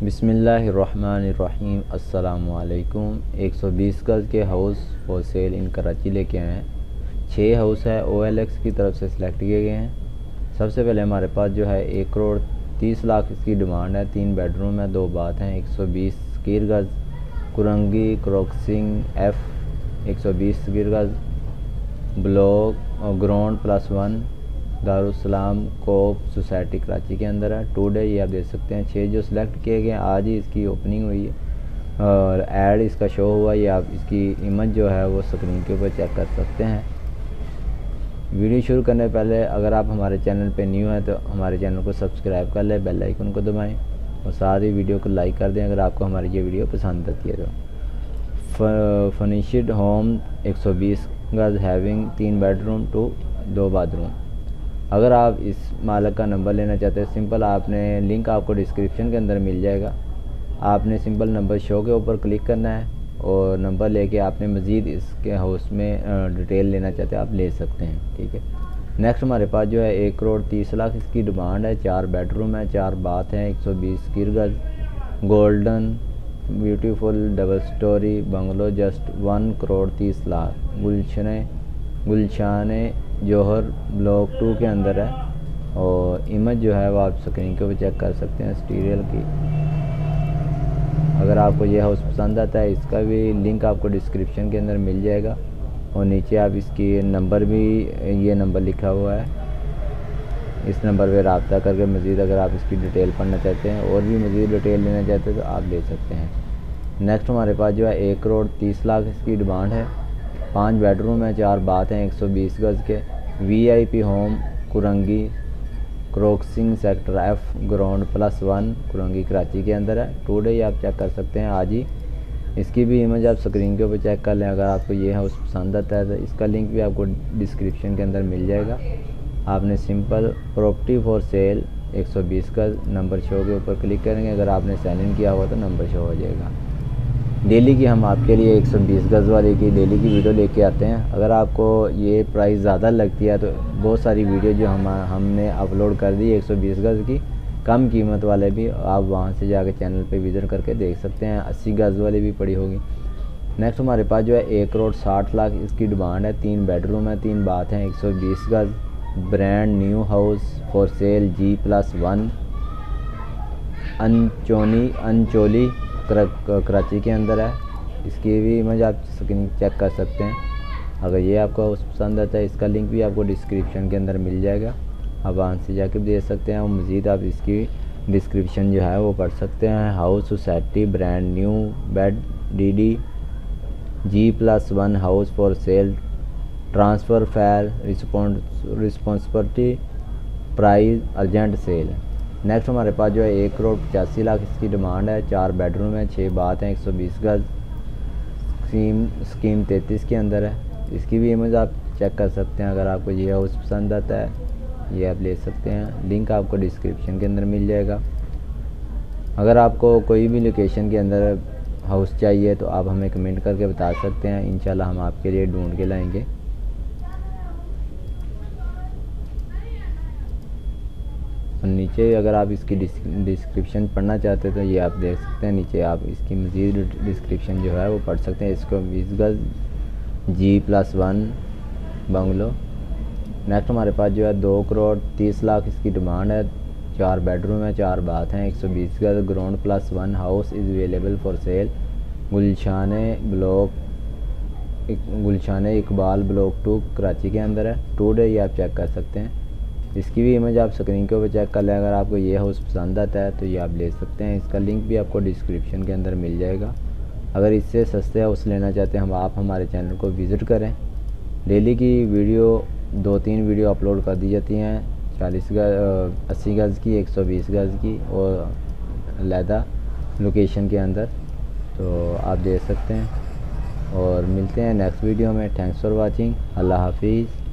बिस्मिल्लाहिर्रहमानिर्रहीम। अस्सलामुअलैकुम। 120 गज़ के हाउस फॉर सेल इन कराची लेके आए हैं। 6 हाउस है OLX की तरफ से सिलेक्ट किए गए हैं। सबसे पहले हमारे पास जो है 1 करोड़ 30 लाख इसकी डिमांड है। 3 बेडरूम है, 2 बाथ हैं। 120 स्क्वायर गज़ कुरंगी क्रॉसिंग F 120 स्क्वायर गज़ ब्लॉक ग्राउंड +1 दारुसलाम कोप सोसाइटी कराची के अंदर है। 2 डे ये आप देख सकते हैं। 6 जो सिलेक्ट किए गए आज ही इसकी ओपनिंग हुई है और ऐड इसका शो हुआ। ये आप इसकी इमेज जो है वो स्क्रीन के ऊपर चेक कर सकते हैं। वीडियो शुरू करने पहले अगर आप हमारे चैनल पे न्यू हैं तो हमारे चैनल को सब्सक्राइब कर लें, बेल आइकन को दबाएं और साथ ही वीडियो को लाइक कर दें अगर आपको हमारी ये वीडियो पसंद आती है तो। फर्निश्ड होम 120 गज़ हैविंग 3 बेडरूम 2 बाथरूम। अगर आप इस मालिक का नंबर लेना चाहते हैं सिंपल आपने लिंक आपको डिस्क्रिप्शन के अंदर मिल जाएगा। आपने सिंपल नंबर शो के ऊपर क्लिक करना है और नंबर लेके आपने मज़ीद इसके हाउस में डिटेल लेना चाहते हैं आप ले सकते हैं, ठीक है। नेक्स्ट हमारे पास जो है 1 करोड़ 30 लाख इसकी डिमांड है। 4 बेडरूम है, 4 बाथ हैं। 120 स्क्वायर गज़ golden beautiful double story bungalow just 1 crore 30 lakh Gulshan Jauhar block 2 के अंदर है और इमेज जो है वो आप स्क्रीन के ऊपर चेक कर सकते हैं स्टीरियल की। अगर आपको ये हाउस पसंद आता है इसका भी लिंक आपको डिस्क्रिप्शन के अंदर मिल जाएगा और नीचे आप इसकी नंबर भी ये नंबर लिखा हुआ है, इस नंबर पे रब्ता करके मज़ीद अगर आप इसकी डिटेल पढ़ना चाहते हैं और भी मज़ीद डिटेल लेना चाहते हैं तो आप ले सकते हैं। नेक्स्ट हमारे पास जो है 1 करोड़ 30 लाख इसकी डिमांड है। 5 बेडरूम है, 4 बाथ हैं। 120 गज़ के VIP home Korangi crossing sector F ground +1 Korangi Karachi के अंदर है। 2 डे आप चेक कर सकते हैं आज ही। इसकी भी इमेज आप स्क्रीन के ऊपर चेक कर लें। अगर आपको ये हाउस पसंद आता है तो इसका लिंक भी आपको डिस्क्रिप्शन के अंदर मिल जाएगा। आपने सिंपल प्रॉपर्टी फॉर सेल 120 गज़ नंबर शो के ऊपर क्लिक करेंगे। अगर आपने साइन इन किया हुआ तो नंबर शो हो जाएगा। डेली की हम आपके लिए 120 गज़ वाले की डेली की वीडियो लेके आते हैं। अगर आपको ये प्राइस ज़्यादा लगती है तो बहुत सारी वीडियो जो हमने अपलोड कर दी 120 गज़ की कम कीमत वाले भी आप वहां से जाकर चैनल पे विज़िट करके देख सकते हैं। 80 गज़ वाली भी पड़ी होगी। नेक्स्ट हमारे पास जो है 1 करोड़ 60 लाख इसकी डिमांड है। 3 बेडरूम है, 3 बाथ हैं। 120 गज़ brand new house for sale G+1 Ancholi Karachi के अंदर है। इसकी भी इमेज आप स्क्रीन चेक कर सकते हैं। अगर ये आपको पसंद आता है इसका लिंक भी आपको डिस्क्रिप्शन के अंदर मिल जाएगा। आप वहाँ से जाकर भी देख सकते हैं और मज़ीद आप इसकी डिस्क्रिप्शन जो है वो पढ़ सकते हैं। House society brand new bed DD G+1 house for sale transfer fair responsibility price urgent sale. Next हमारे पास जो है 1 करोड़ 85 लाख इसकी डिमांड है। 4 बेडरूम है, 6 बाथ हैं। 120 गज़ स्कीम 33 के अंदर है। इसकी भी इमेज आप चेक कर सकते हैं। अगर आपको ये हाउस पसंद आता है ये आप ले सकते हैं। लिंक आपको डिस्क्रिप्शन के अंदर मिल जाएगा। अगर आपको कोई भी लोकेशन के अंदर हाउस चाहिए तो आप हमें कमेंट करके बता सकते हैं। इंशाल्लाह हम आपके लिए ढूंढ के लाएंगे। नीचे अगर आप इसकी डिस्क्रिप्शन पढ़ना चाहते हैं तो ये आप देख सकते हैं। नीचे आप इसकी मज़ीद डिस्क्रिप्शन जो है वो पढ़ सकते हैं। इसको 20 गज़ G+1 बंगलो। नेक्स्ट हमारे पास जो है 2 करोड़ 30 लाख इसकी डिमांड है। 4 बेडरूम है, 4 बाथ हैं। 120 गज़ ground +1 house is available for sale Gulshan Iqbal block 2 Karachi के अंदर है। 2 डे ये आप चेक कर सकते हैं। इसकी भी इमेज आप स्क्रीन के ऊपर चेक कर लें। अगर आपको ये हाउस पसंद आता है तो ये आप ले सकते हैं। इसका लिंक भी आपको डिस्क्रिप्शन के अंदर मिल जाएगा। अगर इससे सस्ते हाउस लेना चाहते हैं आप हमारे चैनल को विज़िट करें। डेली की वीडियो 2-3 वीडियो अपलोड कर दी जाती हैं 80 गज़ की, 120 गज़ की और अलहदा लोकेशन के अंदर, तो आप देख सकते हैं। और मिलते हैं नेक्स्ट वीडियो में। Thanks for watching. अल्लाह हाफिज़।